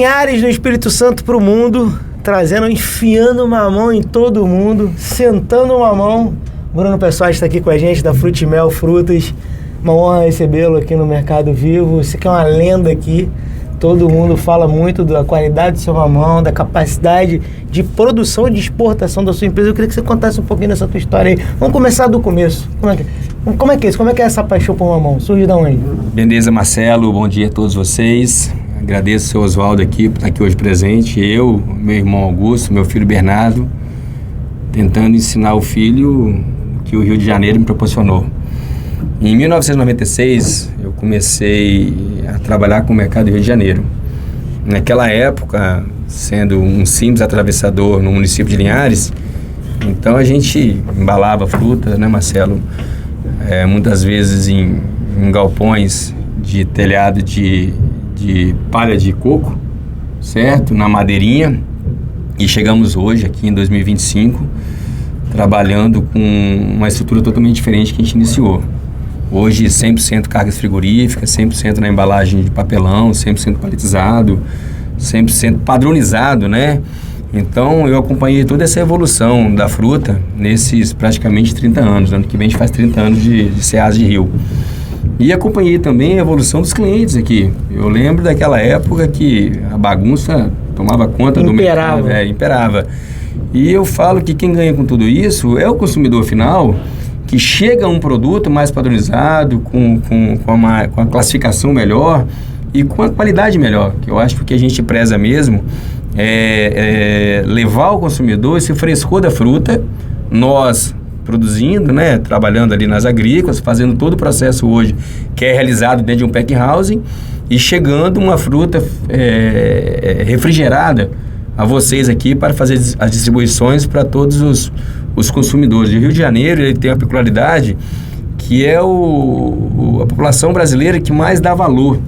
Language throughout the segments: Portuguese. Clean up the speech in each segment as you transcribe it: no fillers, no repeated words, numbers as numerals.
Linhares do Espírito Santo para o mundo, enfiando mamão em todo mundo, sentando mamão. Bruno Pessoal está aqui com a gente, da Frutimel Frutas. Uma honra recebê-lo aqui no Mercado Vivo. Você que é uma lenda aqui. Todo mundo fala muito da qualidade do seu mamão, da capacidade de produção e de exportação da sua empresa. Eu queria que você contasse um pouquinho dessa tua história aí. Vamos começar do começo. Como é que é isso? Como é que é essa paixão por mamão? Surge de onde? Beleza, Marcelo. Bom dia a todos vocês. Agradeço o seu Oswaldo aqui por estar aqui hoje presente. Eu, meu irmão Augusto, meu filho Bernardo, tentando ensinar o filho que o Rio de Janeiro me proporcionou. Em 1996, eu comecei a trabalhar com o mercado do Rio de Janeiro. Naquela época, sendo um simples atravessador no município de Linhares, então a gente embalava fruta, né, Marcelo? Muitas vezes em galpões de telhado de palha de coco, certo? Na madeirinha. E chegamos hoje, aqui em 2025, trabalhando com uma estrutura totalmente diferente que a gente iniciou. Hoje 100% cargas frigoríficas, 100% na embalagem de papelão, 100% paletizado, 100% padronizado, né? Então eu acompanhei toda essa evolução da fruta nesses praticamente 30 anos. Ano que vem a gente faz 30 anos de Ceasa de Rio. E acompanhei também a evolução dos clientes aqui. Eu lembro daquela época que a bagunça tomava conta do mercado. Imperava. E eu falo que quem ganha com tudo isso é o consumidor final, que chega a um produto mais padronizado, com a classificação melhor e com a qualidade melhor. Que eu acho que o que a gente preza mesmo é levar ao consumidor esse frescor da fruta. Nós produzindo, né, trabalhando ali nas agrícolas, fazendo todo o processo hoje que é realizado dentro de um pack housing e chegando uma fruta refrigerada a vocês aqui para fazer as distribuições para todos os consumidores. O Rio de Janeiro ele tem uma peculiaridade que é a população brasileira que mais dá valor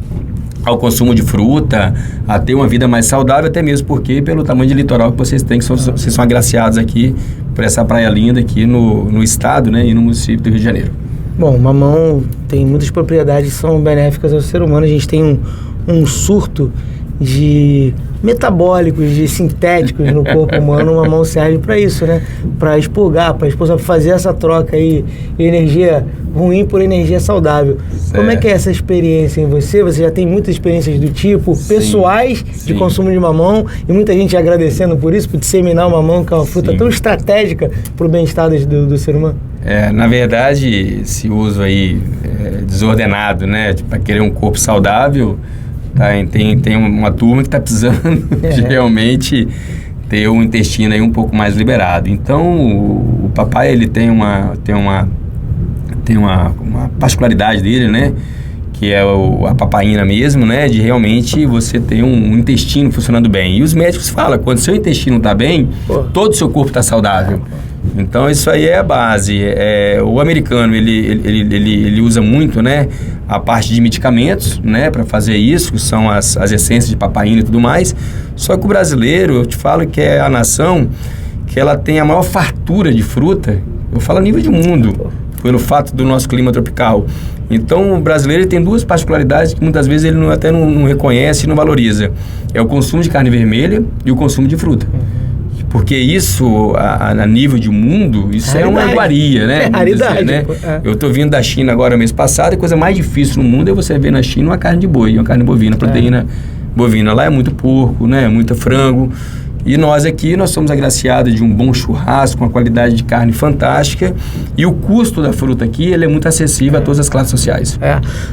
ao consumo de fruta, a ter uma vida mais saudável, até mesmo porque pelo tamanho de litoral que vocês têm, que vocês são agraciados aqui por essa praia linda aqui no estado, né, e no município do Rio de Janeiro. Bom, o mamão tem muitas propriedades que são benéficas ao ser humano. A gente tem um surto de metabólicos, de sintéticos no corpo humano. O mamão serve para isso, né? Para expurgar, para fazer essa troca aí, energia ruim por energia saudável. Certo. Como é que é essa experiência em você? Você já tem muitas experiências do tipo, pessoais, de consumo de mamão, e muita gente agradecendo por isso, por disseminar o mamão, que é uma fruta tão estratégica para o bem-estar do ser humano. Na verdade, esse uso aí desordenado, né? Para querer um corpo saudável, tem uma turma que está precisando de realmente ter um intestino aí um pouco mais liberado. Então, o papai ele tem uma particularidade dele, né? Que é a papaina mesmo, né? De realmente você ter um intestino funcionando bem. E os médicos falam, quando seu intestino está bem, todo o seu corpo está saudável. Então isso aí é a base. O americano ele usa muito, né, a parte de medicamentos, né, para fazer isso, que são as essências de papaina e tudo mais. Só que o brasileiro, eu te falo que é a nação que ela tem a maior fartura de fruta, eu falo a nível de mundo, pelo fato do nosso clima tropical. Então o brasileiro tem duas particularidades que muitas vezes ele até não reconhece e não valoriza. É o consumo de carne vermelha e o consumo de fruta. Porque isso, a nível de mundo, isso é uma iguaria, né? Raridade. Né? Eu estou vindo da China agora, mês passado, e a coisa mais difícil no mundo é você ver na China uma carne de boi, uma carne bovina, proteína bovina. Lá é muito porco, né? Muito frango. E nós aqui, nós somos agraciados de um bom churrasco, uma qualidade de carne fantástica, e o custo da fruta aqui, ele é muito acessível a todas as classes sociais.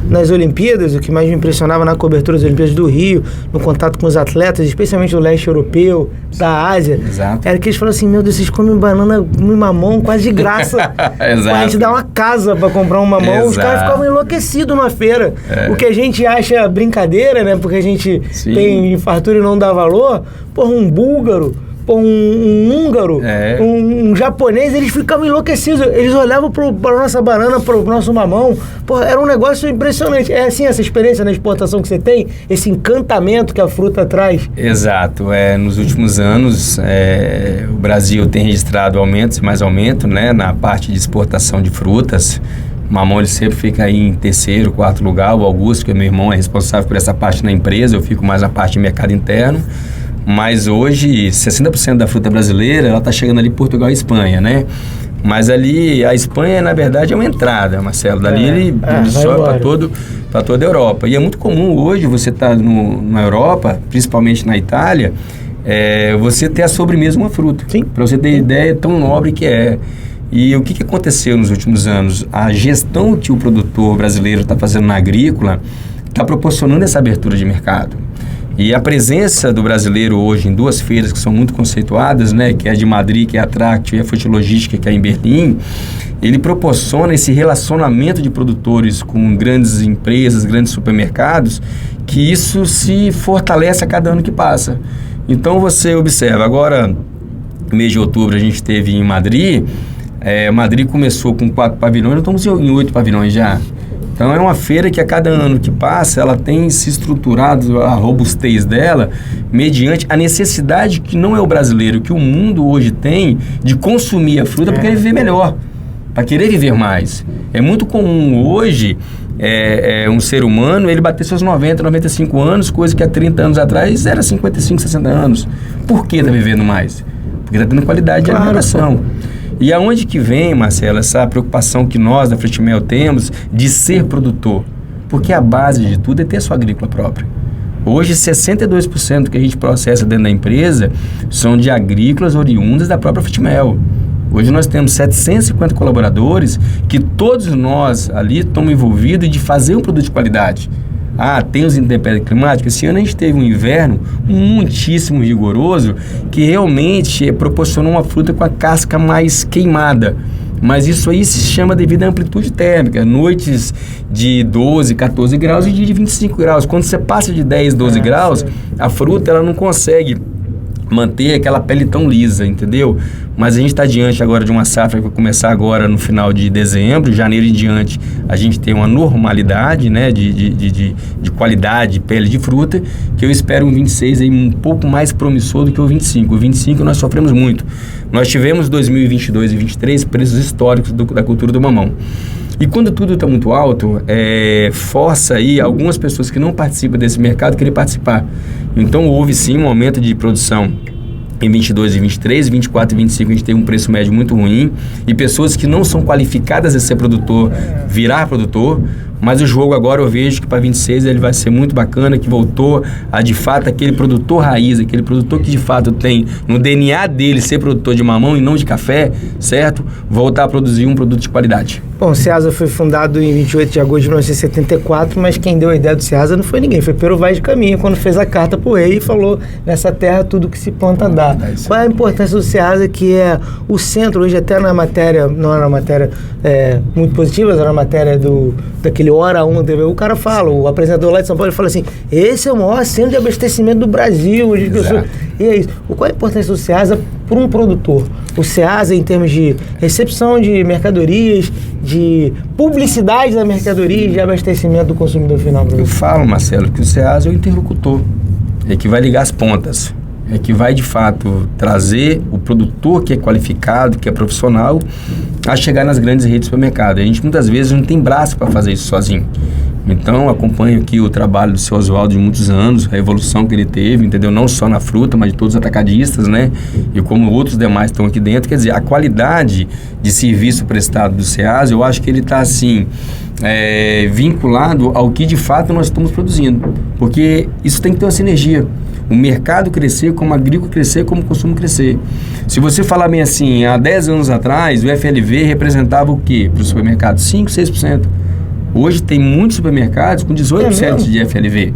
Nas Olimpíadas, o que mais me impressionava na cobertura das Olimpíadas do Rio, no contato com os atletas, especialmente do leste europeu, da Ásia, era que eles falavam assim, meu Deus, vocês comem banana e mamão quase de graça. A gente dá uma casa para comprar um mamão, os caras ficavam enlouquecidos na feira. O que a gente acha brincadeira, né, porque a gente tem fartura e não dá valor, um búlgaro, um húngaro, um japonês, eles ficavam enlouquecidos. Eles olhavam para a nossa banana, para o nosso mamão. Era um negócio impressionante. É assim essa experiência na exportação que você tem? Esse encantamento que a fruta traz? Exato. Nos últimos anos, o Brasil tem registrado aumentos e mais aumento, né, na parte de exportação de frutas. O mamão ele sempre fica aí em terceiro, quarto lugar. O Augusto, que é meu irmão, é responsável por essa parte na empresa. Eu fico mais na parte de mercado interno. Mas hoje, 60% da fruta brasileira, ela está chegando ali Portugal e Espanha, né? Mas ali, a Espanha, na verdade, é uma entrada, Marcelo. Dali ele sobe para toda a Europa. E é muito comum hoje você estar na Europa, principalmente na Itália, você ter a sobremesa uma fruta. Para você ter ideia tão nobre que é. E o que aconteceu nos últimos anos? A gestão que o produtor brasileiro está fazendo na agrícola está proporcionando essa abertura de mercado. E a presença do brasileiro hoje em duas feiras que são muito conceituadas, né, que é a de Madrid, que é a Tractio, e a Frutilogística, que é em Berlim, ele proporciona esse relacionamento de produtores com grandes empresas, grandes supermercados, que isso se fortalece a cada ano que passa. Então você observa, agora, mês de outubro, a gente esteve em Madrid. Madrid começou com 4 pavilhões, nós estamos em 8 pavilhões já. Então é uma feira que a cada ano que passa, ela tem se estruturado, a robustez dela, mediante a necessidade que não é o brasileiro, que o mundo hoje tem de consumir a fruta para querer viver melhor, para querer viver mais. É muito comum hoje um ser humano, ele bater seus 90, 95 anos, coisa que há 30 anos atrás era 55, 60 anos. Por que está vivendo mais? Porque está tendo qualidade de alimentação. E aonde que vem, Marcelo, essa preocupação que nós da Frutimel temos de ser produtor? Porque a base de tudo é ter a sua agrícola própria. Hoje, 62% que a gente processa dentro da empresa são de agrícolas oriundas da própria Frutimel. Hoje nós temos 750 colaboradores que todos nós ali estamos envolvidos de fazer um produto de qualidade. Tem os intempéries climáticos. Esse ano a gente teve um inverno muitíssimo rigoroso que realmente proporcionou uma fruta com a casca mais queimada. Mas isso aí se chama devido à amplitude térmica. Noites de 12, 14 graus e dia de 25 graus. Quando você passa de 10, 12 graus, a fruta ela não consegue manter aquela pele tão lisa, entendeu? Mas a gente está diante agora de uma safra que vai começar agora no final de dezembro, janeiro em diante, a gente tem uma normalidade, né, de qualidade de pele de fruta, que eu espero um 26 aí um pouco mais promissor do que o 25. O 25 nós sofremos muito. Nós tivemos 2022 e 2023 preços históricos da cultura do mamão. E quando tudo está muito alto, força aí algumas pessoas que não participam desse mercado querer participar. Então houve sim um aumento de produção em 22 e 23, 24 e 25 a gente tem um preço médio muito ruim e pessoas que não são qualificadas a ser produtor, virar produtor. Mas o jogo agora eu vejo que para 26 ele vai ser muito bacana, que voltou a de fato aquele produtor raiz, aquele produtor que de fato tem no DNA dele ser produtor de mamão e não de café, certo? Voltar a produzir um produto de qualidade. Bom, o Ceasa foi fundado em 28 de agosto de 1974, mas quem deu a ideia do Ceasa não foi ninguém, foi Pero Vaz de Caminha, quando fez a carta pro rei e falou: nessa terra tudo que se planta dá. Qual é a importância do Ceasa, que é o centro, hoje até na matéria, não era uma matéria muito positiva, era uma matéria daquele Hora 1 TV, o cara fala, o apresentador lá de São Paulo, ele fala assim: esse é o maior centro de abastecimento do Brasil. E é isso. Qual é a importância do Ceasa para um produtor? O Ceasa em termos de recepção de mercadorias, de publicidade da mercadoria e de abastecimento do consumidor final. Eu falo, Marcelo, que o Ceasa é o interlocutor, é que vai ligar as pontas, é que vai de fato trazer o produtor que é qualificado, que é profissional, a chegar nas grandes redes de supermercado. A gente muitas vezes não tem braço para fazer isso sozinho. Então acompanho aqui o trabalho do seu Oswaldo de muitos anos, a evolução que ele teve, entendeu? Não só na fruta, mas de todos os atacadistas, né? E como outros demais estão aqui dentro. Quer dizer, a qualidade de serviço prestado do Ceasa, eu acho que ele está assim, vinculado ao que de fato nós estamos produzindo. Porque isso tem que ter uma sinergia. O mercado crescer, como a agrícola crescer, como o consumo crescer. Se você falar bem assim, há 10 anos atrás, o FLV representava o quê para o supermercado? 5%, 6%. Hoje tem muitos supermercados com 18% de FLV.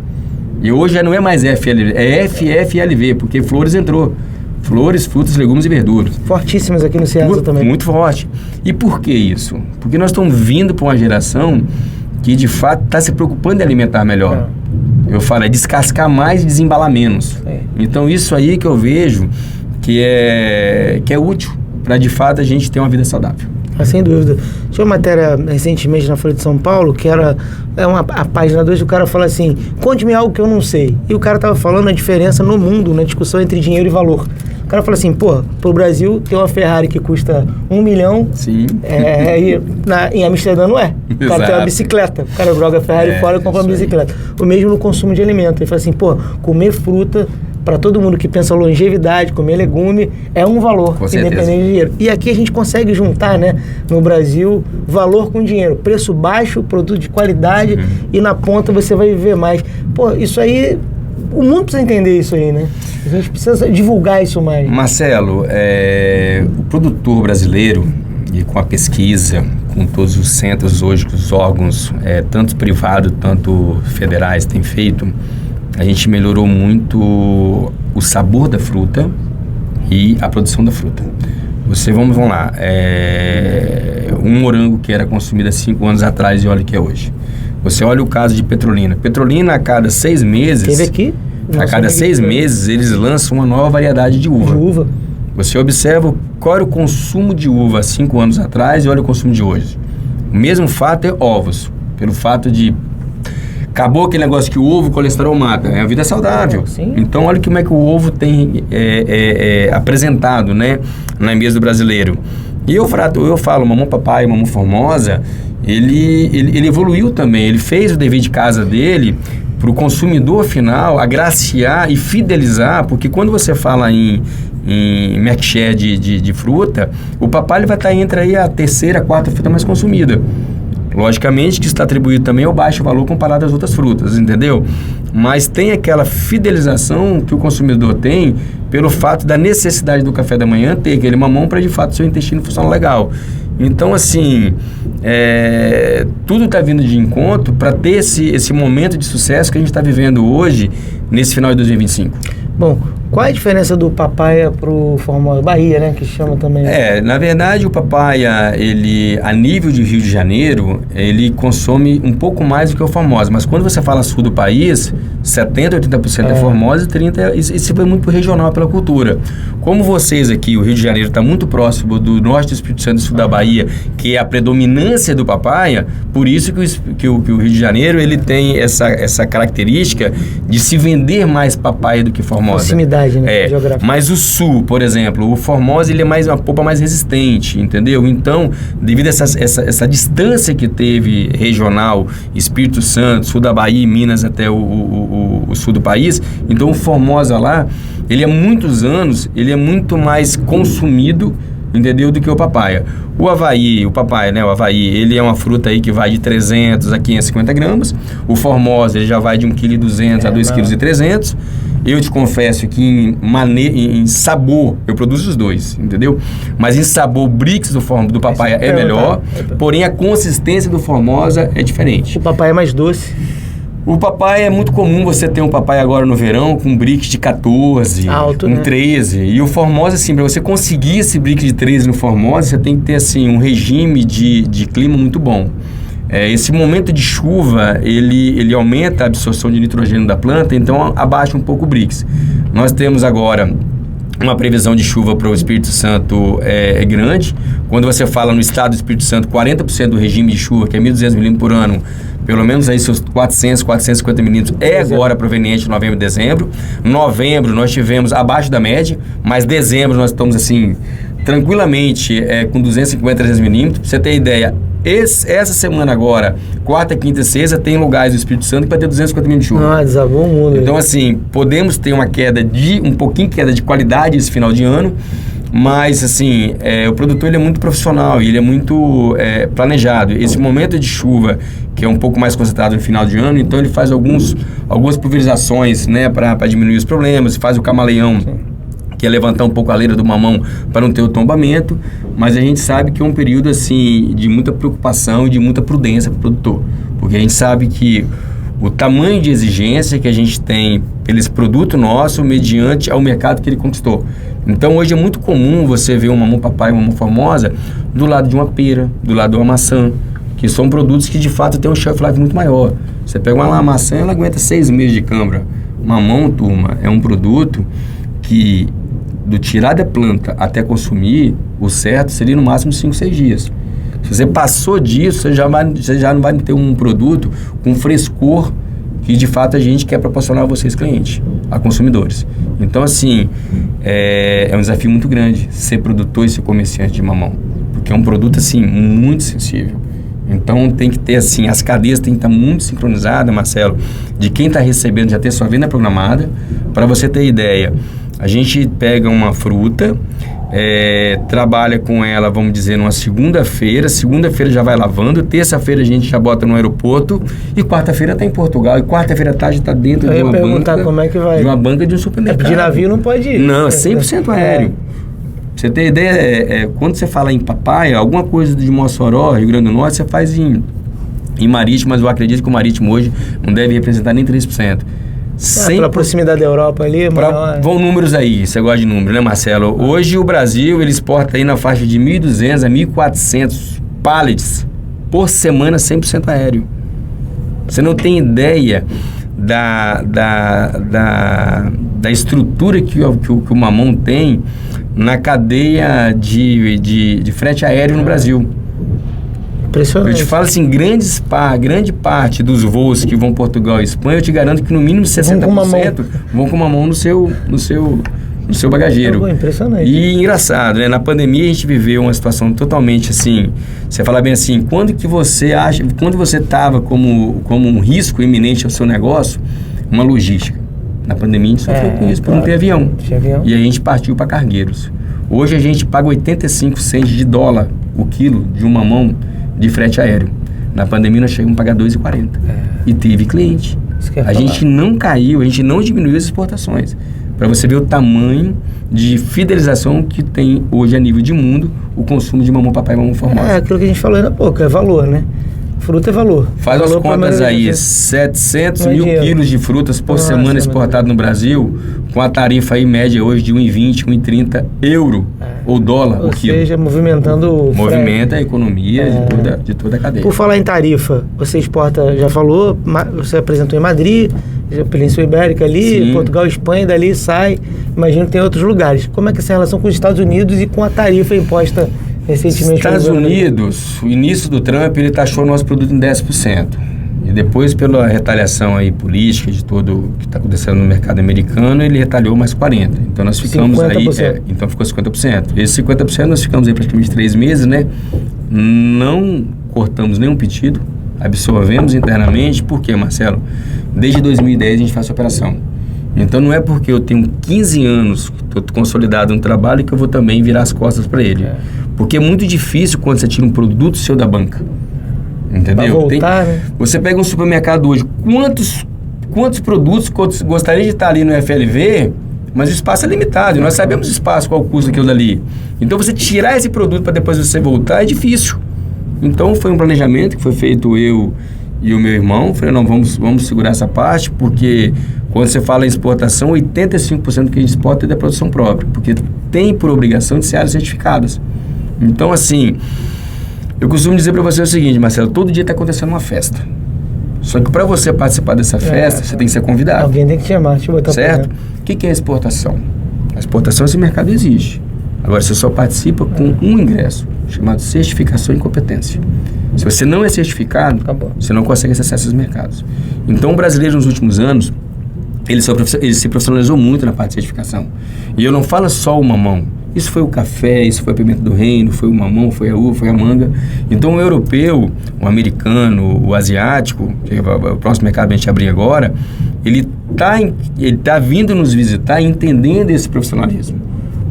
E hoje já não é mais FLV, é FFLV, porque Flores entrou. Flores, frutas, legumes e verduras. Fortíssimas aqui no Ceasa também. Muito forte. E por que isso? Porque nós estamos vindo para uma geração que de fato está se preocupando em alimentar melhor. Eu falo, é descascar mais e desembalar menos. Então isso aí que eu vejo que é útil para de fato a gente ter uma vida saudável. Sem dúvida. Tinha uma matéria recentemente na Folha de São Paulo, que era a página 2, o cara fala assim: conte-me algo que eu não sei. E o cara estava falando a diferença no mundo, na discussão entre dinheiro e valor. cara fala assim, pô, pro Brasil tem uma Ferrari que custa 1 milhão. Sim. E em Amsterdã não é. O cara tem uma bicicleta. O cara joga a Ferrari fora e compra uma bicicleta. O mesmo no consumo de alimento. Ele fala assim, pô, comer fruta, para todo mundo que pensa longevidade, comer legume, é um valor, independente de dinheiro. E aqui a gente consegue juntar, né, no Brasil, valor com dinheiro. Preço baixo, produto de qualidade, e na ponta você vai viver mais. Pô, isso aí, o mundo precisa entender isso aí, né? A gente precisa divulgar isso mais. Marcelo, o produtor brasileiro, e com a pesquisa, com todos os centros hoje, os órgãos, tanto privados, tanto federais, têm feito, a gente melhorou muito o sabor da fruta e a produção da fruta. Vamos lá, um morango que era consumido há 5 anos atrás e olha o que é hoje. Você olha o caso de Petrolina. Petrolina, a cada 6 meses... Teve aqui? A cada 6 meses, eles lançam uma nova variedade de uva. De uva. Você observa qual era o consumo de uva há 5 anos atrás e olha o consumo de hoje. O mesmo fato é ovos. Pelo fato de... Acabou aquele negócio que o ovo, o colesterol mata. É a vida saudável. Sim. Então, olha como é que o ovo tem apresentado, né, na mesa do brasileiro. E eu falo, mamão papai, mamão formosa, ele evoluiu também. Ele fez o dever de casa dele para o consumidor final agraciar e fidelizar, porque quando você fala em market share de fruta, o papai ele vai estar entre aí a terceira, a quarta fruta mais consumida. Logicamente que está atribuído também ao baixo valor comparado às outras frutas, entendeu? Mas tem aquela fidelização que o consumidor tem pelo fato da necessidade do café da manhã ter aquele mamão para de fato seu intestino funcionar legal. Então, assim, tudo está vindo de encontro para ter esse momento de sucesso que a gente está vivendo hoje, nesse final de 2025. Bom, qual é a diferença do papaya pro Formosa? Bahia, né? Que chama também. Na verdade, o papaya, ele, a nível de Rio de Janeiro, ele consome um pouco mais do que o Formosa. Mas quando você fala sul do país, 70%, 80% é Formosa e 30%, isso foi muito regional pela cultura. Como vocês aqui, o Rio de Janeiro está muito próximo do norte do Espírito Santo e sul da Bahia, que é a predominância do papaya, por isso que o Rio de Janeiro, ele tem essa característica de se vender mais papaya do que Formosa. Proximidade, né? Geográfica. Mas o sul, por exemplo, o Formosa, ele é uma polpa mais resistente, entendeu? Então, devido a essa distância que teve regional, Espírito Santo, sul da Bahia, Minas até o sul do país, então o Formosa lá, ele há muitos anos, ele é muito mais consumido, entendeu, do que o papaya. O papaya, né, o Havaí, ele é uma fruta aí que vai de 300 a 550 gramas. O Formosa, ele já vai de 1,2 kg a 2,3 kg. Eu te confesso que em sabor, eu produzo os dois, entendeu? Mas em sabor, o Brix do papaya é melhor, porém a consistência do Formosa é diferente. O papaya é mais doce. O papai é muito comum você ter um papai agora no verão com um brick de 14, alto, um né? 13. E o Formosa, assim, para você conseguir esse brick de 13 no Formosa, você tem que ter, assim, um regime de clima muito bom. Esse momento de chuva, ele aumenta a absorção de nitrogênio da planta, então abaixa um pouco o Brix. Nós temos agora uma previsão de chuva para o Espírito Santo grande. Quando você fala no estado do Espírito Santo, 40% do regime de chuva, que é 1.200 milímetros por ano, pelo menos aí seus 400, 450 milímetros agora proveniente de novembro e dezembro. Novembro nós tivemos abaixo da média, mas dezembro nós estamos assim, tranquilamente com 250, 300 milímetros. Pra você ter ideia, essa semana agora, quarta, quinta e sexta, tem lugares do Espírito Santo que vai ter 250 milímetros de chuva. Desabou o mundo. Então, assim, podemos ter um pouquinho de queda de qualidade esse final de ano, mas, assim, o produtor ele é muito profissional e ele é muito planejado. Esse momento de chuva, que é um pouco mais concentrado no final de ano, então ele faz algumas pulverizações, né, para diminuir os problemas, faz o camaleão, que é levantar um pouco a leira do mamão para não ter o tombamento, mas a gente sabe que é um período assim de muita preocupação e de muita prudência para o produtor, porque a gente sabe que o tamanho de exigência que a gente tem pelo produto nosso mediante ao mercado que ele conquistou. Então hoje é muito comum você ver um mamão papai, uma mamão formosa do lado de uma pera, do lado de uma maçã, que são produtos que de fato têm um shelf life muito maior. Você pega uma maçã, ela aguenta 6 meses de câmara. Mamão, turma, é um produto que do tirar da planta até consumir, o certo seria no máximo 5, 6 dias. Se você passou disso, você já não vai ter um produto com frescor que de fato a gente quer proporcionar a vocês, clientes, a consumidores. Então, assim, é um desafio muito grande ser produtor e ser comerciante de mamão, porque é um produto, assim, muito sensível. Então, tem que ter, assim, as cadeias têm que estar muito sincronizadas, Marcelo, de quem está recebendo já ter sua venda programada. Para você ter ideia, a gente pega uma fruta, trabalha com ela, vamos dizer, numa segunda-feira já vai lavando, terça-feira a gente já bota no aeroporto e quarta-feira está em Portugal, e quarta-feira à tarde está dentro de uma banca, como é que vai? De uma banca de um supermercado. De navio não pode ir. Não, é 100% aéreo. Pra você ter ideia, quando você fala em papaya, alguma coisa de Mossoró, Rio Grande do Norte, você faz em marítimo, mas eu acredito que o marítimo hoje não deve representar nem 3%. Pela proximidade da Europa ali, vão números aí, você gosta de número, né, Marcelo? Hoje o Brasil, ele exporta aí na faixa de 1.200 a 1.400 pallets por semana, 100% aéreo. Você não tem ideia da estrutura que o mamão tem na cadeia de frete aéreo no Brasil. Impressionante. Eu te falo assim, grande parte dos voos que vão Portugal e Espanha, eu te garanto que no mínimo 60% vão com mamão no seu bagageiro. Impressionante. E engraçado, né? Na pandemia a gente viveu uma situação totalmente assim, você fala bem assim, quando você estava como um risco iminente ao seu negócio, uma logística. Na pandemia a gente sofreu com isso, por não ter avião. E a gente partiu para cargueiros. Hoje a gente paga 85 cents de dólar o quilo de um mamão de frete aéreo. Na pandemia nós chegamos a pagar 2,40. E teve cliente. A gente não caiu, a gente não diminuiu as exportações. Para você ver o tamanho de fidelização que tem hoje a nível de mundo o consumo de mamão papai e mamão formosa. É aquilo que a gente falou ainda há pouco, é valor, né? Fruta é valor. Faz valor as contas aí, 700 mil quilos de frutas por semana exportado no Brasil, com a tarifa aí média hoje de 1,20, 1,30 euro ou dólar o quilo. Ou seja, movimentando movimenta a economia de toda a cadeia. Por falar em tarifa, você exporta, já falou, você apresentou em Madrid, Península Ibérica ali, sim. Portugal, Espanha, dali sai, imagino que tem outros lugares. Como é que é essa relação com os Estados Unidos e com a tarifa imposta recentemente? Estados Unidos, o início do Trump, ele taxou o nosso produto em 10%. E depois, pela retaliação aí política de tudo o que está acontecendo no mercado americano, ele retalhou mais 40%. Então nós ficamos 50%. Aí, então ficou 50%. Esse 50% nós ficamos aí praticamente 3 meses, né? Não cortamos nenhum pedido, absorvemos internamente. Por quê, Marcelo? Desde 2010 a gente faz essa operação. Então não é porque eu tenho 15 anos, estou consolidado no trabalho, que eu vou também virar as costas para ele. Porque é muito difícil quando você tira um produto seu da banca. Entendeu? Voltar, né? Você pega um supermercado hoje, quantos produtos gostaria de estar ali no FLV, mas o espaço é limitado, e nós sabemos o espaço, qual o custo daquilo dali. Então você tirar esse produto para depois você voltar é difícil. Então foi um planejamento que foi feito eu e o meu irmão. Falei, não, vamos segurar essa parte, porque quando você fala em exportação, 85% do que a gente exporta é da produção própria, porque tem por obrigação de ser áreas certificadas. Então, assim, eu costumo dizer para você o seguinte, Marcelo, todo dia está acontecendo uma festa. Só que para você participar dessa festa, você tem que ser convidado. Alguém tem que te chamar, te botar. Certo? O que é a exportação? A exportação, esse mercado exige. Agora, você só participa com um ingresso, chamado certificação e competência. Se você não é certificado, você não consegue acessar esses mercados. Então, o brasileiro, nos últimos anos, ele se profissionalizou muito na parte de certificação. E eu não falo só o mamão. Isso foi o café, isso foi a pimenta do reino, foi o mamão, foi a uva, foi a manga. Então, o europeu, o americano, o asiático, que é o próximo mercado que a gente abrir agora, ele tá vindo nos visitar entendendo esse profissionalismo.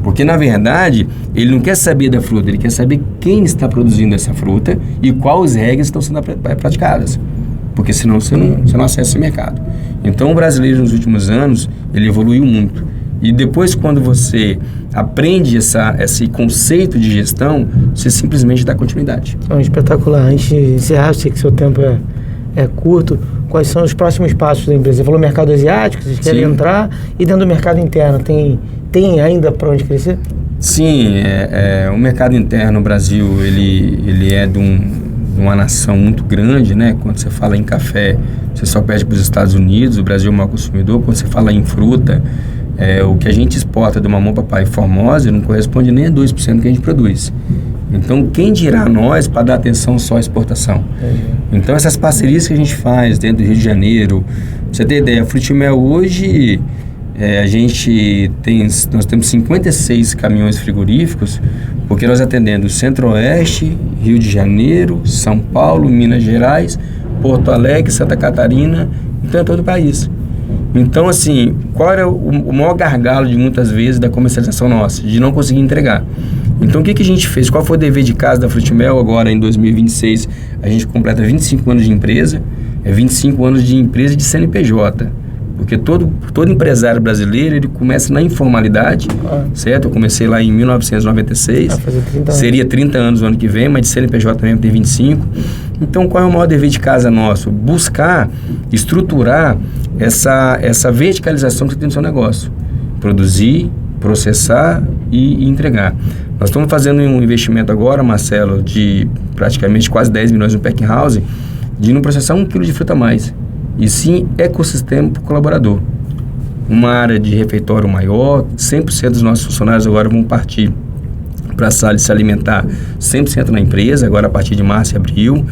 Porque, na verdade, ele não quer saber da fruta, ele quer saber quem está produzindo essa fruta e quais regras estão sendo praticadas. Porque senão você não acessa esse mercado. Então, o brasileiro, nos últimos anos, ele evoluiu muito. E depois, quando você aprende esse conceito de gestão, você simplesmente dá continuidade. Espetacular. Antes de encerrar, sei que seu tempo é curto. Quais são os próximos passos da empresa? Você falou mercado asiático, vocês querem entrar, e dentro do mercado interno, tem ainda para onde crescer? Sim, o mercado interno no Brasil, ele é de uma nação muito grande, né? Quando você fala em café, você só perde para os Estados Unidos, o Brasil é o maior consumidor. Quando você fala em fruta, o que a gente exporta do mamão papai Formosa não corresponde nem a 2% do que a gente produz. Então, quem dirá nós para dar atenção só à exportação? Então, essas parcerias que a gente faz dentro do Rio de Janeiro, pra você ter ideia, a Frutimel hoje, nós temos 56 caminhões frigoríficos, porque nós atendemos Centro-Oeste, Rio de Janeiro, São Paulo, Minas Gerais, Porto Alegre, Santa Catarina, então é todo o país. Então, assim, qual era o maior gargalo de muitas vezes da comercialização nossa? De não conseguir entregar. Então, o que a gente fez? Qual foi o dever de casa da Frutimel agora em 2026? A gente completa 25 anos de empresa, 25 anos de empresa de CNPJ. Porque todo empresário brasileiro, ele começa na informalidade, certo? Eu comecei lá em 1996, seria 30 anos no ano que vem, mas de CNPJ também tem 25. Então, qual é o maior dever de casa nosso? Buscar, estruturar essa verticalização que você tem no seu negócio. Produzir, processar e entregar. Nós estamos fazendo um investimento agora, Marcelo, de praticamente quase 10 milhões no packing house, de não processar 1 quilo de fruta a mais. E sim, ecossistema para o colaborador. Uma área de refeitório maior, 100% dos nossos funcionários agora vão partir para a sala de se alimentar 100% na empresa, agora a partir de março e abril.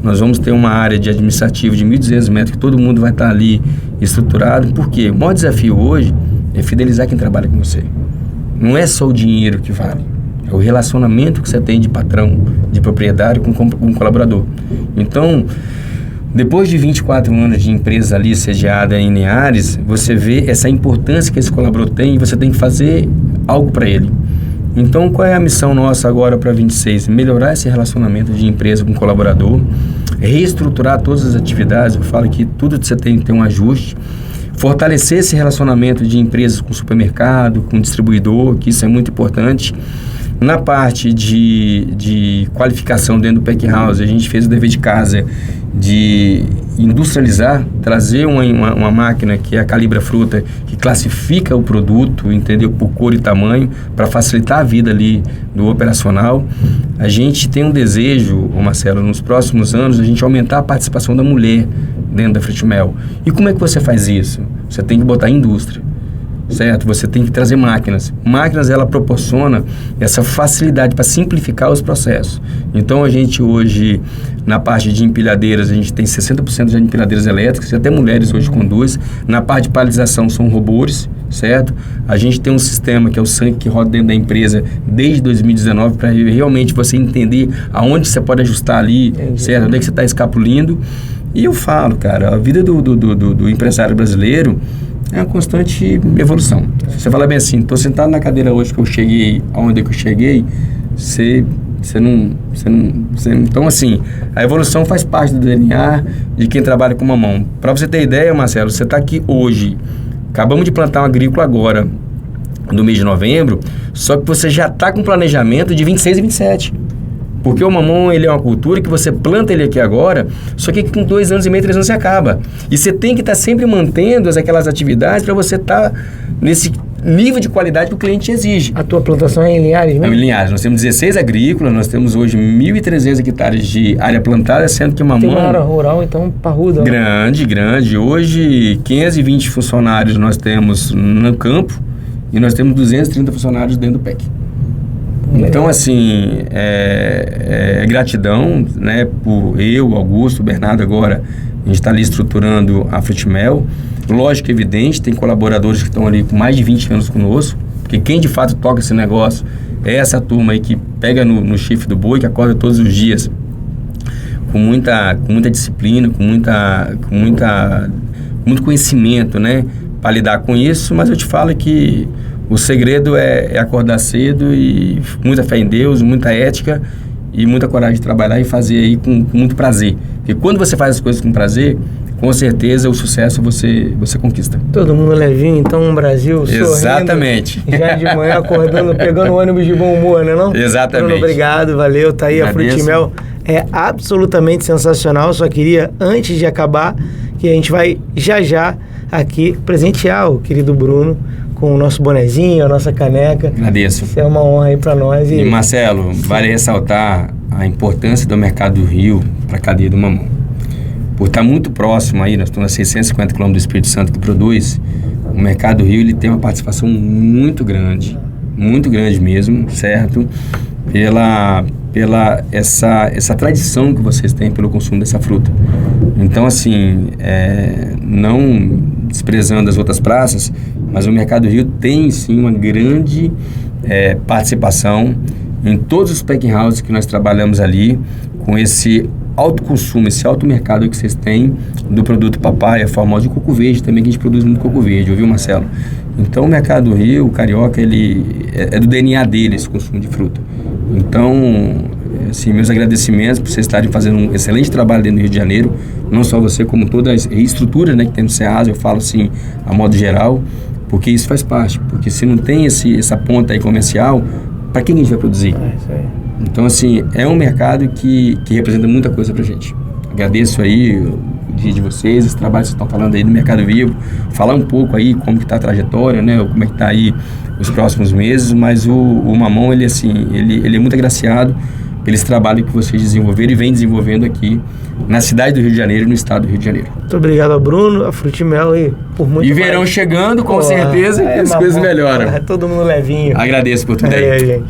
Nós vamos ter uma área de administrativo de 1.200 metros, que todo mundo vai estar ali estruturado. Por quê? O maior desafio hoje é fidelizar quem trabalha com você. Não é só o dinheiro que vale, é o relacionamento que você tem de patrão, de proprietário com o colaborador. Então, depois de 24 anos de empresa ali sediada em Linhares, você vê essa importância que esse colaborador tem e você tem que fazer algo para ele. Então, qual é a missão nossa agora para 26? Melhorar esse relacionamento de empresa com o colaborador, reestruturar todas as atividades. Eu falo que tudo que você tem que ter um ajuste, fortalecer esse relacionamento de empresas com supermercado, com distribuidor, que isso é muito importante. Na parte de qualificação dentro do pack house, a gente fez o dever de casa de industrializar, trazer uma máquina que é a Calibra Fruta, que classifica o produto, entendeu, por cor e tamanho, para facilitar a vida ali do operacional. A gente tem um desejo, Marcelo, nos próximos anos, a gente aumentar a participação da mulher dentro da Frutimel. E como é que você faz isso? Você tem que botar indústria, certo? Você tem que trazer máquinas. Máquinas, ela proporciona essa facilidade para simplificar os processos. Então, a gente hoje, na parte de empilhadeiras, a gente tem 60% de empilhadeiras elétricas, e até mulheres hoje conduzem. Na parte de palização, são robôs, certo? A gente tem um sistema que é o sangue que roda dentro da empresa desde 2019 para realmente você entender aonde você pode ajustar ali, certo? Onde é que você está escapulindo. E eu falo, cara, a vida do empresário brasileiro é uma constante evolução. Você fala bem assim, estou sentado na cadeira hoje que eu cheguei, aonde que eu cheguei, você não... Então, assim, a evolução faz parte do DNA de quem trabalha com mamão. Para você ter ideia, Marcelo, você está aqui hoje, acabamos de plantar uma agrícola agora, no mês de novembro, só que você já está com planejamento de 26 e 27. Porque o mamão, ele é uma cultura que você planta ele aqui agora, só que com 2 anos e meio, 3 anos você acaba. E você tem que estar sempre mantendo aquelas atividades para você estar nesse nível de qualidade que o cliente exige. A tua plantação é em Linhares mesmo? É em Linhares. Nós temos 16 agrícolas, nós temos hoje 1.300 hectares de área plantada, sendo que o mamão... Tem uma área rural, então, parruda. Grande. Hoje, 520 funcionários nós temos no campo e nós temos 230 funcionários dentro do PEC. Então, assim, gratidão, né, por eu, Augusto, Bernardo agora, a gente está ali estruturando a Frutimel. Lógico, evidente, tem colaboradores que estão ali com mais de 20 anos conosco, porque quem de fato toca esse negócio é essa turma aí que pega no chifre do boi, que acorda todos os dias com muita disciplina, com muito conhecimento, né, para lidar com isso. Mas eu te falo que o segredo é acordar cedo e muita fé em Deus, muita ética e muita coragem de trabalhar e fazer aí com muito prazer. Porque quando você faz as coisas com prazer, com certeza o sucesso você conquista. Todo mundo levinho, então um Brasil sorrindo. Exatamente. Já de manhã acordando, pegando o ônibus de bom humor, né não? Exatamente. Bruno, obrigado, valeu, tá aí. Agradeço. A Frutimel é absolutamente sensacional. Só queria, antes de acabar, que a gente vai já aqui presentear o querido Bruno com o nosso bonezinho, a nossa caneca. Agradeço. Isso é uma honra aí para nós. E Marcelo, vale ressaltar a importância do mercado do Rio para a cadeia do mamão. Por estar muito próximo aí, nós estamos a 650 km do Espírito Santo que produz, o mercado do Rio ele tem uma participação muito grande muito grande mesmo, certo? Pela essa tradição que vocês têm pelo consumo dessa fruta. Então, assim, não desprezando as outras praças, mas o Mercado Rio tem, sim, uma grande participação em todos os packing houses que nós trabalhamos ali, com esse alto consumo, esse alto mercado que vocês têm do produto papaya, famoso de coco verde também, que a gente produz muito coco verde, ouviu, Marcelo? Então, o Mercado Rio, o carioca, ele é do DNA dele, esse consumo de fruta. Então, assim, meus agradecimentos por vocês estarem fazendo um excelente trabalho dentro do Rio de Janeiro, não só você, como toda a estrutura, né, que tem no Ceasa, eu falo assim, a modo geral, porque isso faz parte, porque se não tem essa ponta aí comercial, para quem a gente vai produzir? Isso aí. Então, assim, é um mercado que representa muita coisa pra gente. Agradeço aí o dia de vocês, esse trabalho que vocês estão falando aí do Mercado Vivo, falar um pouco aí como que tá a trajetória, né, como é que tá aí os próximos meses, mas o Mamão, ele, assim, ele é muito agraciado pelo esse trabalho que vocês desenvolveram e vem desenvolvendo aqui na cidade do Rio de Janeiro e no estado do Rio de Janeiro. Muito obrigado ao Bruno, a Frutimel aí, por muito. E verão chegando, com certeza, que as coisas melhoram. Todo mundo levinho. Agradeço por tudo aí. Gente.